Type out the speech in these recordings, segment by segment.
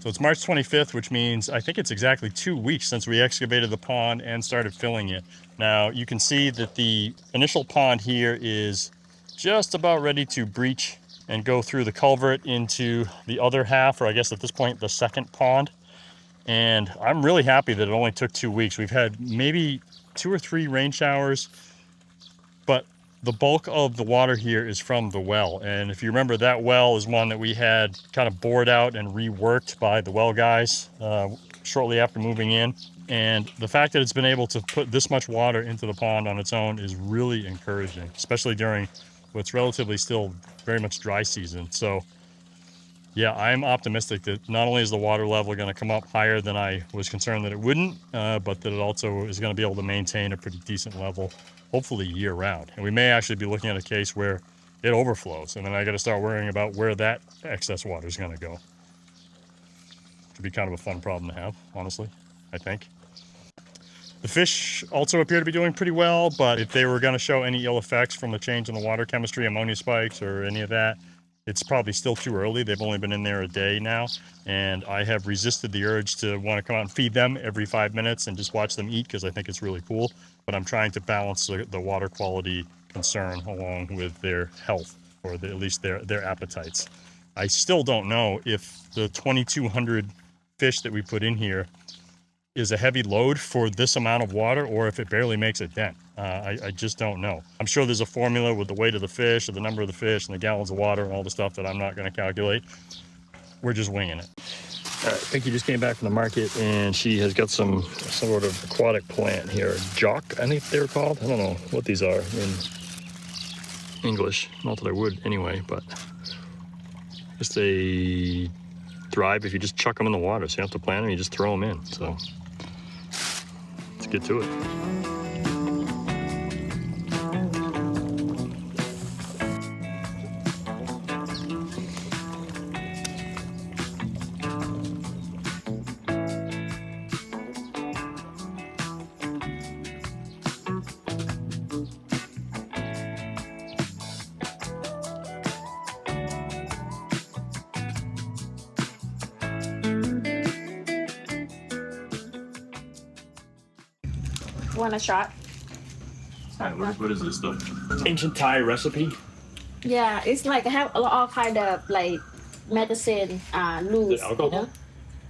So it's March 25th, which means I think it's exactly 2 weeks since we excavated the pond and started filling it. Now you can see that the initial pond here is just about ready to breach and go through the culvert into the other half, or I guess at this point, the second pond. And I'm really happy that it only took 2 weeks. We've had maybe 2 or 3 rain showers, but the bulk of the water here is from the well. And if you remember, that well is one that we had kind of bored out and reworked by the well guys shortly after moving in. And the fact that it's been able to put this much water into the pond on its own is really encouraging, especially during what's relatively still very much dry season. So yeah, I'm optimistic that not only is the water level going to come up higher than I was concerned that it wouldn't, but that it also is going to be able to maintain a pretty decent level, hopefully year round. And we may actually be looking at a case where it overflows, and then I got to start worrying about where that excess water is going to go. Could be kind of a fun problem to have, honestly, I think. The fish also appear to be doing pretty well, but if they were going to show any ill effects from the change in the water chemistry, ammonia spikes, or any of that, it's probably still too early. They've only been in there a day now, and I have resisted the urge to want to come out and feed them every 5 minutes and just watch them eat because I think it's really cool. But I'm trying to balance the water quality concern along with their health, or at least their appetites. I still don't know if the 2,200 fish that we put in here is a heavy load for this amount of water, or if it barely makes a dent. I just don't know. I'm sure there's a formula with the weight of the fish, or the number of the fish, and the gallons of water, and all the stuff that I'm not going to calculate. We're just winging it. All right, Pinky just came back from the market, and she has got some sort of aquatic plant here. Jock, I think they were called. I don't know what these are in English. Not that I would anyway, but just they thrive if you just chuck them in the water. So you don't have to plant them, you just throw them in. So let's get to it. Want a shot? What is this stuff? Ancient Thai recipe? Yeah, it's like have a lot of kind of like medicine loose. Alcohol? You know?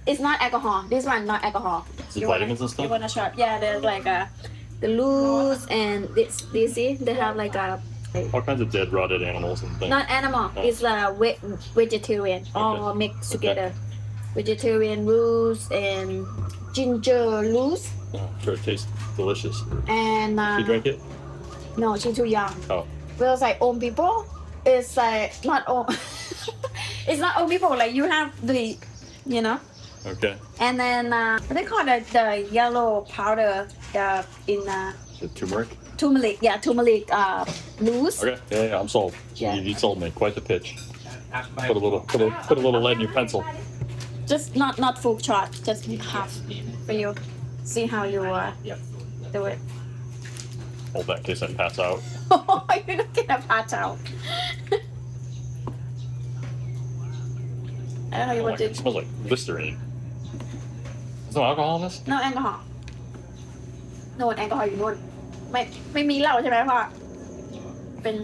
It's not alcohol. This one not alcohol. Is it vitamins and stuff? You want a shot? Yeah, there's like the loose and this see they have like a All kinds of dead, rotted animals and things. not animal. Oh. It's vegetarian. All mixed together. Vegetarian loose and ginger loose. Oh, sure, it tastes delicious. And You drink it? no, she's too young. Oh. Well, it's like old people. It's like not old. It's not old people. Like you have the, you know. Okay. And then they call it the yellow powder in Is it turmeric? turmeric. Yeah, turmeric loose. Okay. Yeah, I'm sold. Yeah. You sold me. Quite the pitch. Put a little lead in your pencil. Just not full shot. Just half for you. See how you do it. Hold that in case I pass out. You're not gonna pass out. I don't know you want It to. smells like Listerine. There's no alcohol in this? No alcohol. No alcohol อยู่นู่นไม่มีเหล้าใช่ไหมพ่อเป็น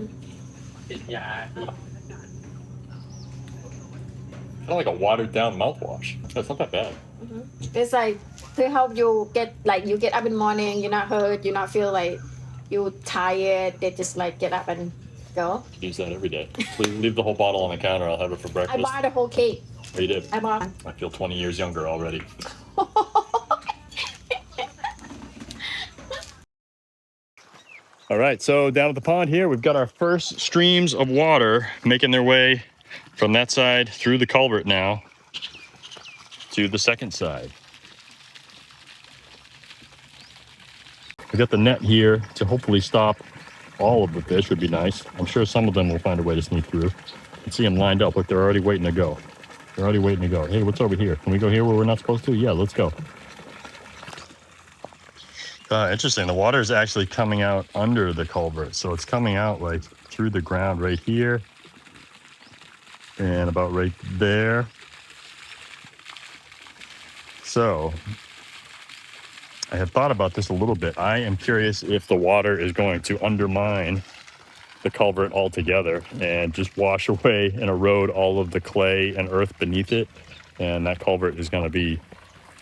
Kind of like a watered down mouthwash. That's not that bad. It's like to help you get like you get up in the morning, you're not hurt, you not feel like you tired. They just like get up and go. Use that every day. Leave the whole bottle on the counter. I'll have it for I breakfast. bought the whole cake. Oh, you did? I bought. I feel 20 years younger already. All right, so down at the pond here, we've got our first streams of water making their way from that side through the culvert now to the second side. We got the net here to hopefully stop all of the fish, would be nice. I'm sure some of them will find a way to sneak through. You can see them lined up. Look, they're already waiting to go. They're already waiting to go. Hey, what's over here? Can we go here where we're not supposed to? Yeah, let's go. Interesting. The water is actually coming out under the culvert. So it's coming out like through the ground right here and about right there. So I had thought about this a little bit. I am curious if the water is going to undermine the culvert altogether and just wash away and erode all of the clay and earth beneath it. And that culvert is going to be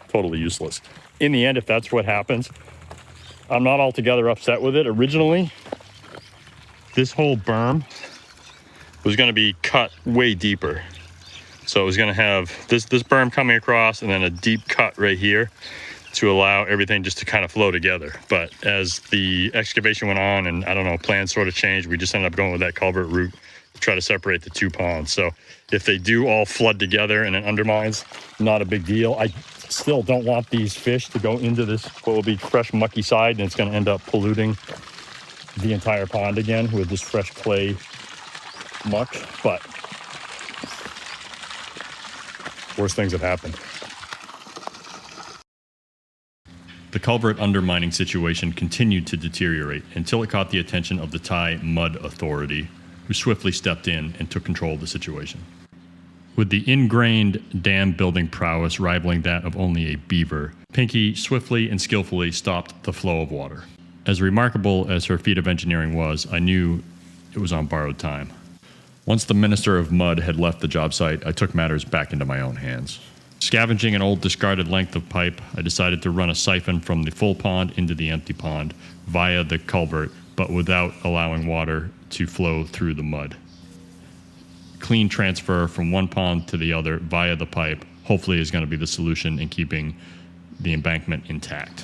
totally useless. In the end, if that's what happens, I'm not altogether upset with it. Originally, this whole berm was going to be cut way deeper. So it was going to have this berm coming across and then a deep cut right here to allow everything just to kind of flow together. But as the excavation went on and I don't know, plans sort of changed, we just ended up going with that culvert route to try to separate the two ponds. So if they do all flood together and it undermines, not a big deal. I still don't want these fish to go into this, what will be fresh mucky side, and it's going to end up polluting the entire pond again with this fresh clay muck. But worst things have happened. The culvert undermining situation continued to deteriorate until it caught the attention of the Thai Mud Authority, who swiftly stepped in and took control of the situation. With the ingrained dam building prowess rivaling that of only a beaver, Pinky swiftly and skillfully stopped the flow of water. As remarkable as her feat of engineering was, I knew it was on borrowed time. Once the Minister of Mud had left the job site, I took matters back into my own hands. Scavenging an old discarded length of pipe, I decided to run a siphon from the full pond into the empty pond via the culvert, but without allowing water to flow through the mud. Clean transfer from one pond to the other via the pipe hopefully is going to be the solution in keeping the embankment intact.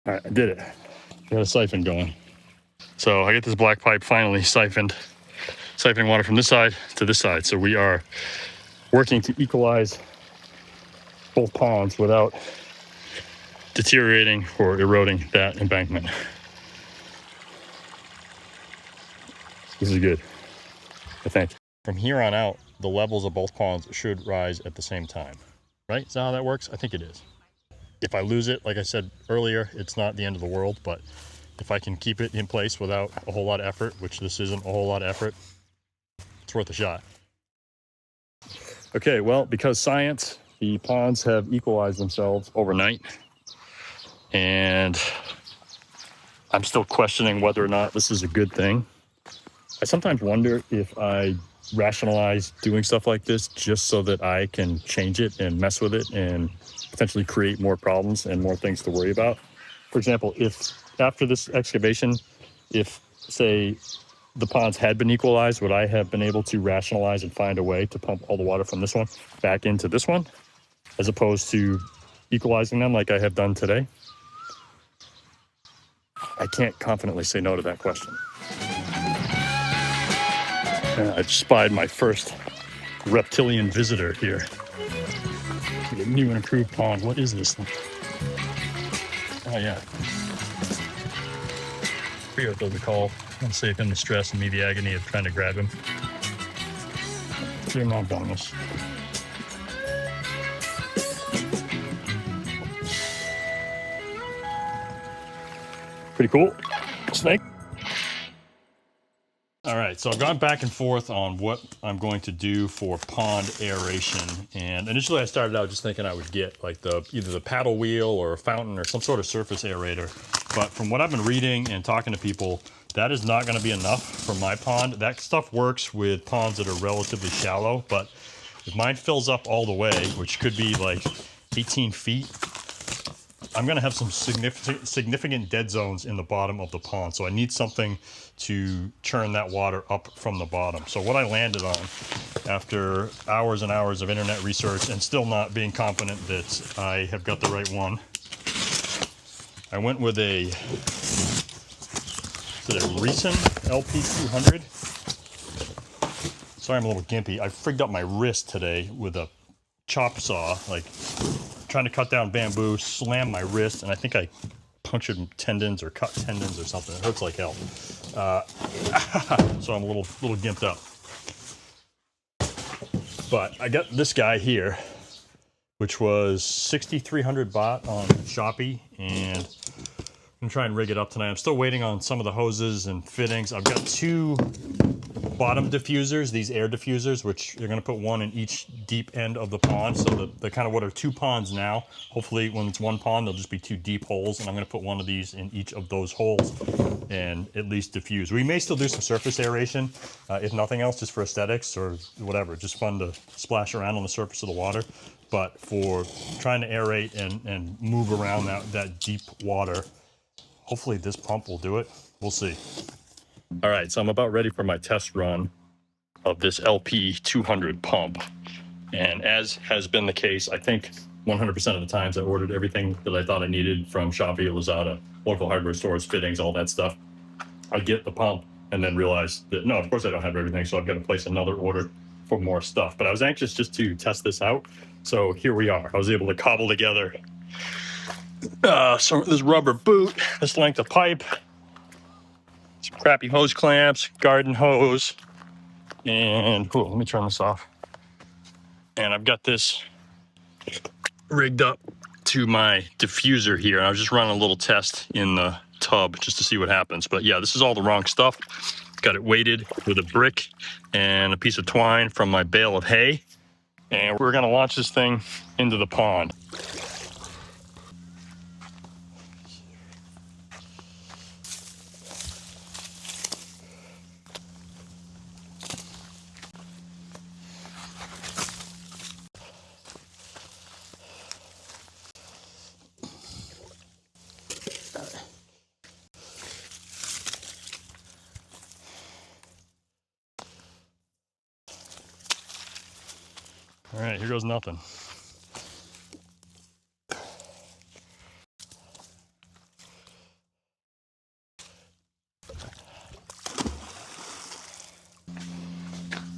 All right, I did it. Got a siphon going. So I get this black pipe finally siphoning water from this side to this side. So we are working to equalize both ponds without deteriorating or eroding that embankment. This is good, I think. From here on out, the levels of both ponds should rise at the same time, right? Is that how that works? I think it is. If I lose it, like I said earlier, it's not the end of the world, but if I can keep it in place without a whole lot of effort, which this isn't a whole lot of effort, it's worth a shot. Okay, well, because science, the ponds have equalized themselves overnight, and I'm still questioning whether or not this is a good thing. I sometimes wonder if I rationalize doing stuff like this just so that I can change it and mess with it and potentially create more problems and more things to worry about. For example, if after this excavation, if say the ponds had been equalized, would I have been able to rationalize and find a way to pump all the water from this one back into this one, as opposed to equalizing them like I have done today? I can't confidently say no to that question. I've spied my first reptilian visitor here. A new and improved pond. What is this thing? Oh yeah. I forget what those are called. I'll save him the stress and me the agony of trying to grab him. Your mom done this. Pretty cool. Snake. All right, so I've gone back and forth on what I'm going to do for pond aeration. And initially I started out just thinking I would get like either the paddle wheel or a fountain or some sort of surface aerator. But from what I've been reading and talking to people, that is not going to be enough for my pond. That stuff works with ponds that are relatively shallow, but if mine fills up all the way, which could be like 18 feet, I'm going to have some significant dead zones in the bottom of the pond. So I need something to churn that water up from the bottom. So what I landed on after hours and hours of internet research and still not being confident that I have got the right one, I went with a Resun LP200. Sorry, I'm a little gimpy. I frigged up my wrist today with a chop saw, like trying to cut down bamboo, slammed my wrist, and I think I punctured tendons or cut tendons or something. It hurts like hell. So I'm a little gimped up. But I got this guy here, which was 6,300 baht on Shopee, and I'm gonna try and rig it up tonight. I'm still waiting on some of the hoses and fittings. I've got 2 bottom diffusers, these air diffusers, which you're gonna put one in each deep end of the pond. So they're kind of what are 2 ponds now. Hopefully when it's 1 pond, they'll just be 2 deep holes, and I'm gonna put one of these in each of those holes and at least diffuse. We may still do some surface aeration, if nothing else, just for aesthetics or whatever, just fun to splash around on the surface of the water. But for trying to aerate and move around that deep water, hopefully this pump will do it. We'll see. All right, so I'm about ready for my test run of this LP200 pump. And as has been the case, I think 100% of the times I ordered everything that I thought I needed from Shopee, Lazada, local hardware stores, fittings, all that stuff. I get the pump and then realize that, no, of course I don't have everything, so I've got to place another order for more stuff. But I was anxious just to test this out, so here we are. I was able to cobble together this rubber boot, this length of pipe, some crappy hose clamps, garden hose, and let me turn this off. And I've got this rigged up to my diffuser here. I was just running a little test in the tub just to see what happens. But yeah, this is all the wrong stuff. Got it weighted with a brick and a piece of twine from my bale of hay. And we're gonna launch this thing into the pond. All right, here goes nothing.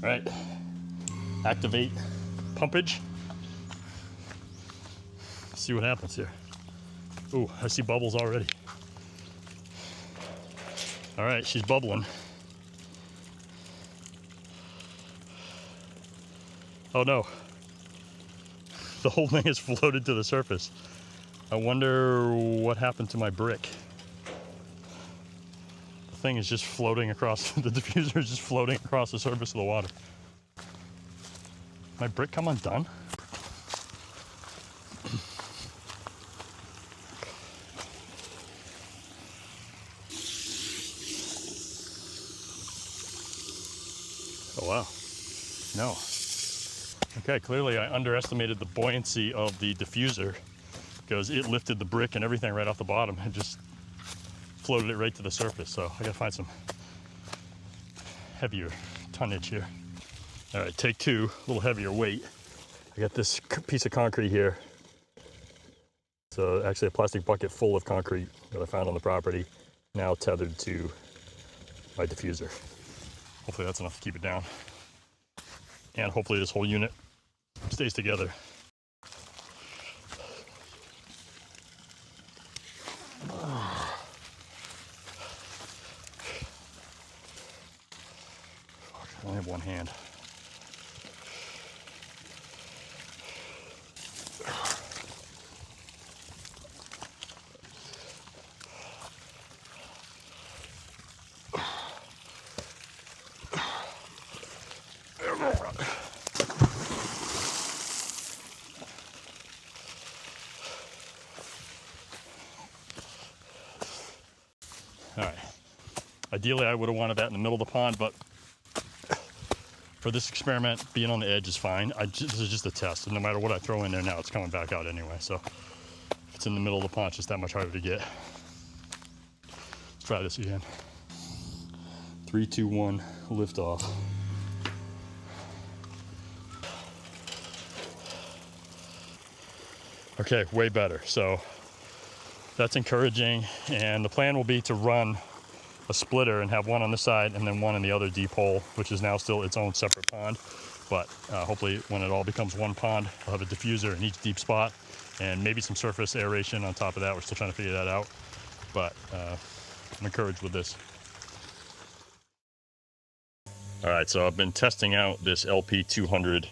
All right, activate pumpage. See what happens here. Ooh, I see bubbles already. All right, she's bubbling. Oh no. The whole thing is floated to the surface. I wonder what happened to my brick. The thing is just floating across, the diffuser is just floating across the surface of the water. My brick come undone? Oh wow, no. Okay, clearly I underestimated the buoyancy of the diffuser because it lifted the brick and everything right off the bottom and just floated it right to the surface. So I gotta find some heavier tonnage here. All right, take 2, a little heavier weight. I got this piece of concrete here. So actually a plastic bucket full of concrete that I found on the property, now tethered to my diffuser. Hopefully that's enough to keep it down. And hopefully this whole unit stays together. I only have one hand. All right. Ideally, I would have wanted that in the middle of the pond, but for this experiment, being on the edge is fine. This is just a test, and no matter what I throw in there now, it's coming back out anyway. So if it's in the middle of the pond, it's just that much harder to get. Let's try this again. 3, 2, 1, lift off. Okay, way better. So that's encouraging, and the plan will be to run a splitter and have one on this side and then one in the other deep hole, which is now still its own separate pond. But hopefully when it all becomes one pond, I'll have a diffuser in each deep spot and maybe some surface aeration on top of that. We're still trying to figure that out. but I'm encouraged with this. All right, so I've been testing out this LP200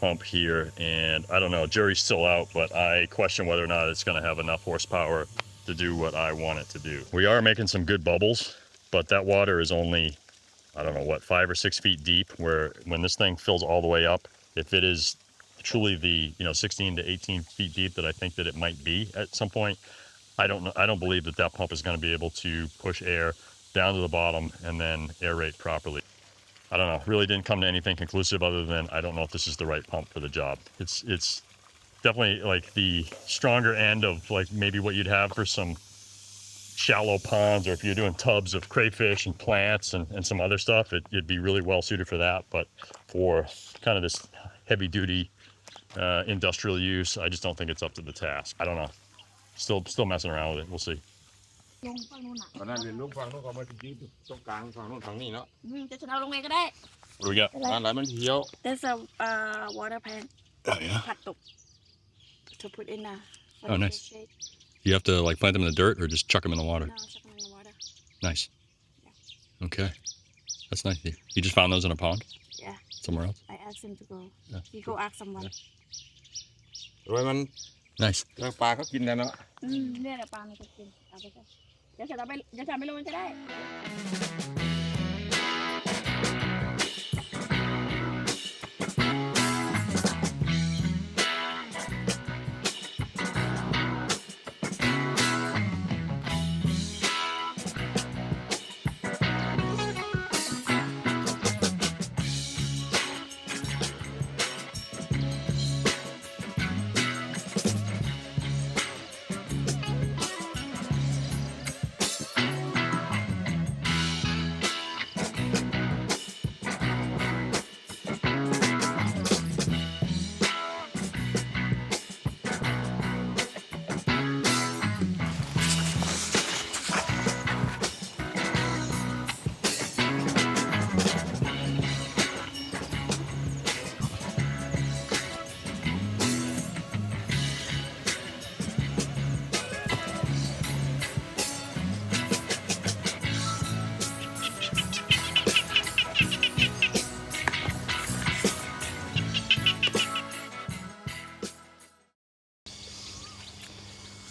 pump here, and I don't know, jury's still out, but I question whether or not it's going to have enough horsepower to do what I want it to do. We are making some good bubbles, but that water is only, I don't know what, 5 or 6 feet deep, where when this thing fills all the way up, if it is truly the 16 to 18 feet deep that I think that it might be at some point, I don't believe that pump is going to be able to push air down to the bottom and then aerate properly. I don't know, really didn't come to anything conclusive other than I don't know if this is the right pump for the job. It's definitely like the stronger end of like maybe what you'd have for some shallow ponds, or if you're doing tubs of crayfish and plants and some other stuff, it'd be really well suited for that. But for kind of this heavy duty industrial use, I just don't think it's up to the task. I don't know. Still messing around with it. We'll see. ลงฝั่งนู้นน่ะตอนนั้นเรียนรู้ฝั่งนู้นก็มาที่ตรงกลางฝั่งนู้นฝั่งนี้เนาะจะฉันเอาลงไปก็ได้ What do we got? อะไรมันเที่ยว There's a water pan Oh yeah. ผัดตก to put in Oh nice. You have to like plant them in the dirt or just chuck them in the water? No, chuck them in the water. Nice. Okay. That's nice. You just found those in a pond? Yeah. Somewhere else? I asked him to go. Yeah. He go ask someone. โดยมัน Nice. ปลาเขากินกันเนาะ เนี่ยแหละปลามันจะกินเอาไปกันเดี๋ยวฉันเอาไปเดี๋ยวฉันไปลงมันจะได้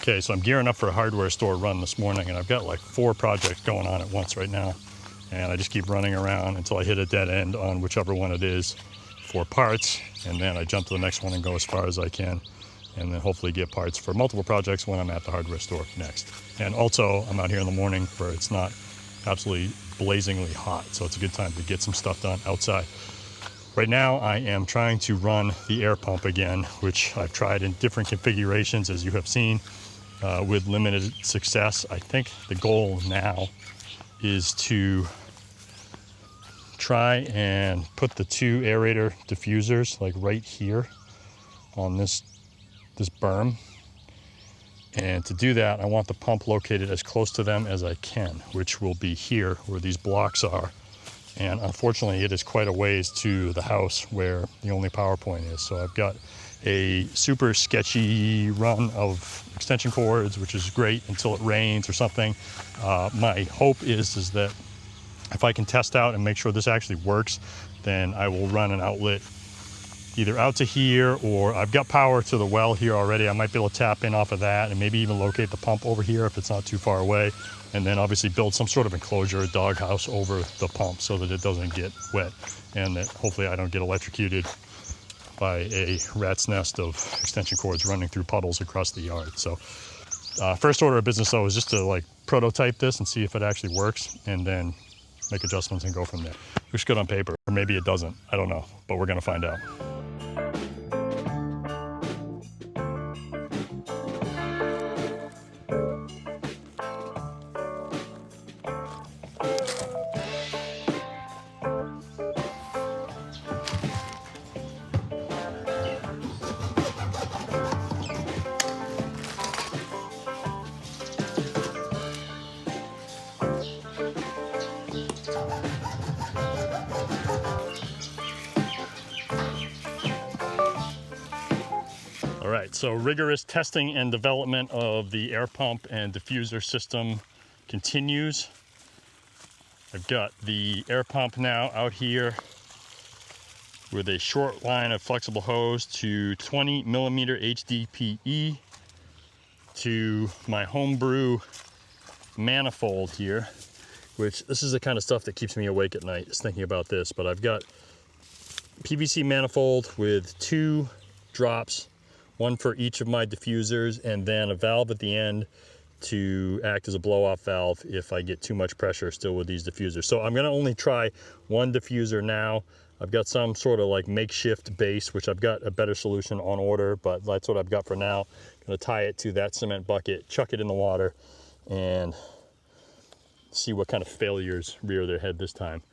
Okay, so I'm gearing up for a hardware store run this morning, and I've got like 4 projects going on at once right now. And I just keep running around until I hit a dead end on whichever one it is for parts, and then I jump to the next one and go as far as I can, and then hopefully get parts for multiple projects when I'm at the hardware store next. And also, I'm out here in the morning where it's not absolutely blazingly hot, so it's a good time to get some stuff done outside. Right now, I am trying to run the air pump again, which I've tried in different configurations, as you have seen, with limited success. I think the goal now is to try and put the 2 aerator diffusers like right here on this berm. And to do that, I want the pump located as close to them as I can, which will be here where these blocks are. And unfortunately, it is quite a ways to the house where the only power point is. So I've got a super sketchy run of extension cords, which is great until it rains or something. My hope is that if I can test out and make sure this actually works, then I will run an outlet either out to here, or I've got power to the well here already. I might be able to tap in off of that and maybe even locate the pump over here if it's not too far away. And then obviously build some sort of enclosure, a doghouse over the pump so that it doesn't get wet, and that hopefully I don't get electrocuted by a rat's nest of extension cords running through puddles across the yard. So first order of business though is just to like prototype this and see if it actually works, and then make adjustments and go from there. Looks good on paper, or maybe it doesn't. I don't know, but we're gonna find out. right, so rigorous testing and development of the air pump and diffuser system continues. I've got the air pump now out here with a short line of flexible hose to 20 millimeter HDPE to my homebrew manifold here, which this is the kind of stuff that keeps me awake at night, is thinking about this. But I've got PVC manifold with 2 drops, one for each of my diffusers, and then a valve at the end to act as a blow-off valve if I get too much pressure still with these diffusers. So I'm gonna only try one diffuser now. I've got some sort of like makeshift base, which I've got a better solution on order, but that's what I've got for now. I'm gonna tie it to that cement bucket, chuck it in the water, and see what kind of failures rear their head this time.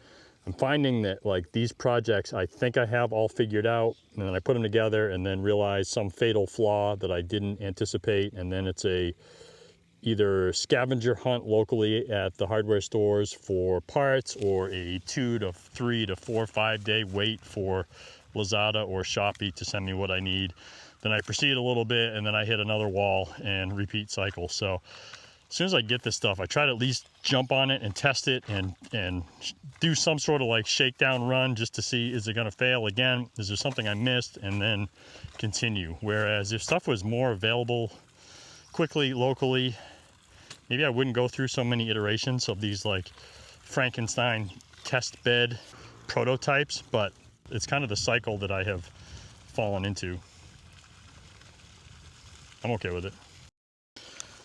I'm finding that like these projects, I think I have all figured out, and then I put them together and then realize some fatal flaw that I didn't anticipate, and then it's a either scavenger hunt locally at the hardware stores for parts, or a 2 to 3 to 4 5 day wait for Lazada or Shopee to send me what I need. Then I proceed a little bit, and then I hit another wall and repeat cycle. So as soon as I get this stuff, I try to at least jump on it and test it and do some sort of like shakedown run just to see, is it going to fail again? Is there something I missed? And then continue. Whereas if stuff was more available quickly locally, maybe I wouldn't go through so many iterations of these like Frankenstein test bed prototypes, but it's kind of the cycle that I have fallen into. I'm okay with it.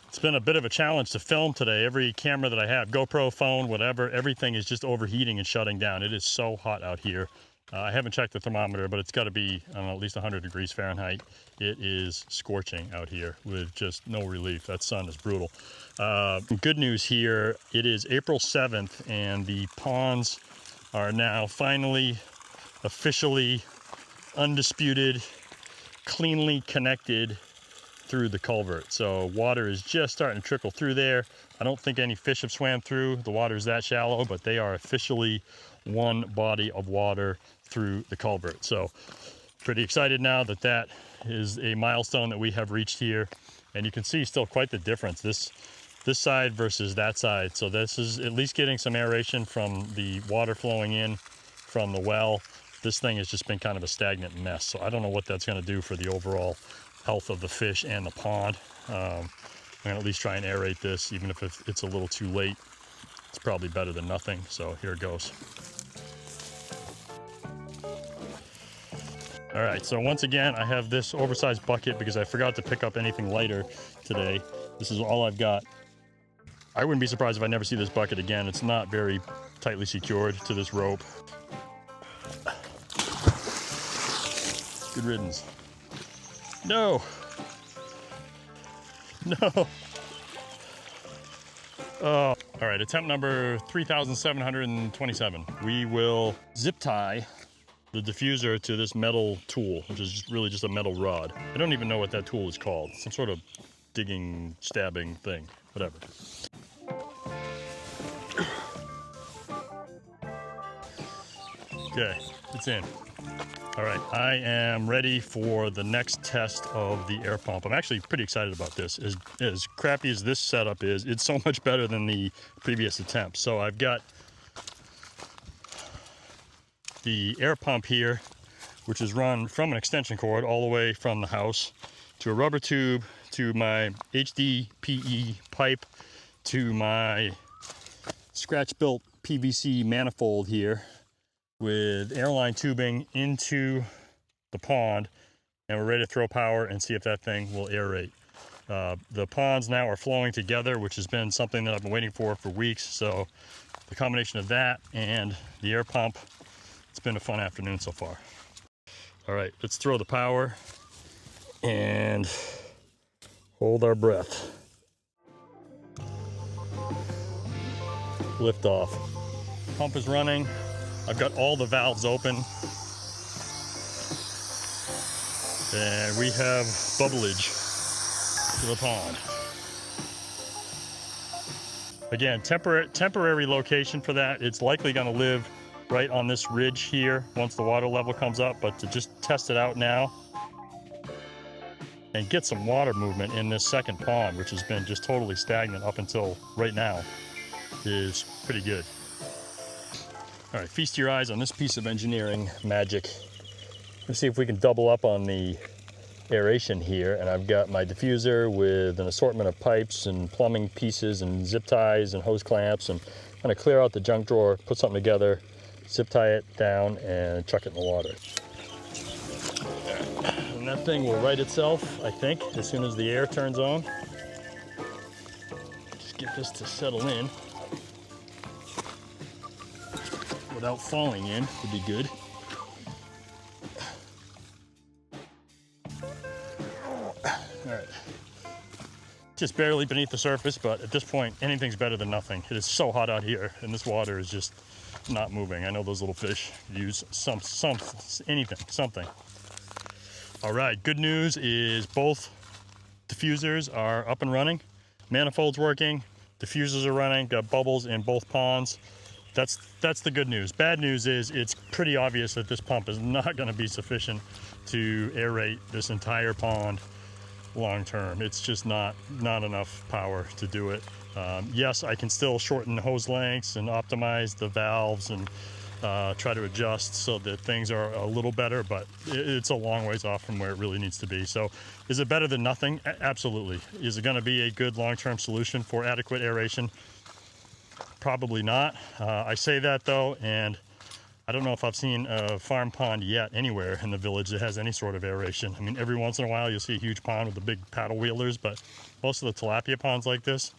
It's been a bit of a challenge to film today. Every camera that I have, GoPro, phone, whatever, everything is just overheating and shutting down. It is so hot out here. I haven't checked the thermometer, but it's got to be, I don't know, at least 100 degrees Fahrenheit. It is scorching out here with just no relief. That sun is brutal. Good news here, it is April 7th, and the ponds are now finally, officially, undisputed, cleanly connected through the culvert. So water is just starting to trickle through there. I don't think any fish have swam through. The water is that shallow, but they are officially one body of water through the culvert. So pretty excited now that that is a milestone that we have reached here. And you can see still quite the difference, this side versus that side. So this is at least getting some aeration from the water flowing in from the well. This thing has just been kind of a stagnant mess. So I don't know what that's going to do for the overall health of the fish and the pond. I'm gonna at least try and aerate this, even if it's a little too late. It's probably better than nothing, so here it goes. All right, so once again, I have this oversized bucket because I forgot to pick up anything lighter today. This is all I've got. I wouldn't be surprised if I never see this bucket again. It's not very tightly secured to this rope. Good riddance. No. No. Oh. All right, attempt number 3,727. We will zip tie the diffuser to this metal tool, which is really just a metal rod. I don't even know what that tool is called. Some sort of digging, stabbing thing, whatever. Okay, it's in. All right, I am ready for the next test of the air pump. I'm actually pretty excited about this. As crappy as this setup is, it's so much better than the previous attempt. So I've got the air pump here, which is run from an extension cord all the way from the house to a rubber tube, to my HDPE pipe, to my scratch-built PVC manifold here, with airline tubing into the pond, and we're ready to throw power and see if that thing will aerate. The ponds now are flowing together, which has been something that I've been waiting for weeks. So the combination of that and the air pump, it's been a fun afternoon so far. All right, let's throw the power and hold our breath. Lift off. Pump is running. I've got all the valves open, and we have bubblage to the pond. Again, temporary location for that. It's likely going to live right on this ridge here once the water level comes up, but to just test it out now and get some water movement in this second pond, which has been just totally stagnant up until right now, is pretty good. All right, feast your eyes on this piece of engineering magic. Let's see if we can double up on the aeration here. And I've got my diffuser with an assortment of pipes and plumbing pieces and zip ties and hose clamps, and kind of clear out the junk drawer, put something together, zip tie it down, and chuck it in the water. And that thing will right itself, I think, as soon as the air turns on. Just get this to settle in without falling in would be good. All right. Just barely beneath the surface, but at this point, anything's better than nothing. It is so hot out here, and this water is just not moving. I know those little fish use something. All right, good news is both diffusers are up and running. Manifold's working, diffusers are running, got bubbles in both ponds. That's the good news. Bad news is it's pretty obvious that this pump is not going to be sufficient to aerate this entire pond long term. It's just not enough power to do it. Yes, I can still shorten hose lengths and optimize the valves and try to adjust so that things are a little better, but it's a long ways off from where it really needs to be. So is it better than nothing? Absolutely. Is it going to be a good long-term solution for adequate aeration? Probably not. I say that though, and I don't know if I've seen a farm pond yet anywhere in the village that has any sort of aeration. I mean, every once in a while you'll see a huge pond with the big paddle wheelers, but most of the tilapia ponds like this,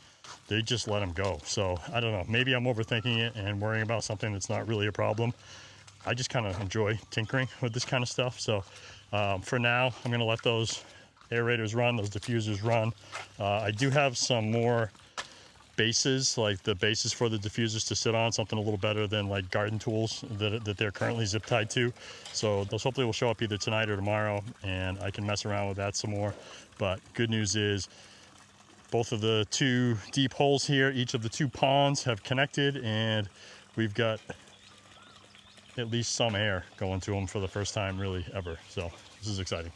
they just let them go. So I don't know, maybe I'm overthinking it and worrying about something that's not really a problem. I just kind of enjoy tinkering with this kind of stuff. So for now, I'm going to let those aerators run, those diffusers run. I do have some more bases, like the bases for the diffusers to sit on, something a little better than like garden tools that they're currently zip tied to. So those hopefully will show up either tonight or tomorrow, and I can mess around with that some more. But good news is both of the two deep holes here, each of the two ponds have connected, and we've got at least some air going to them for the first time really ever. So this is exciting.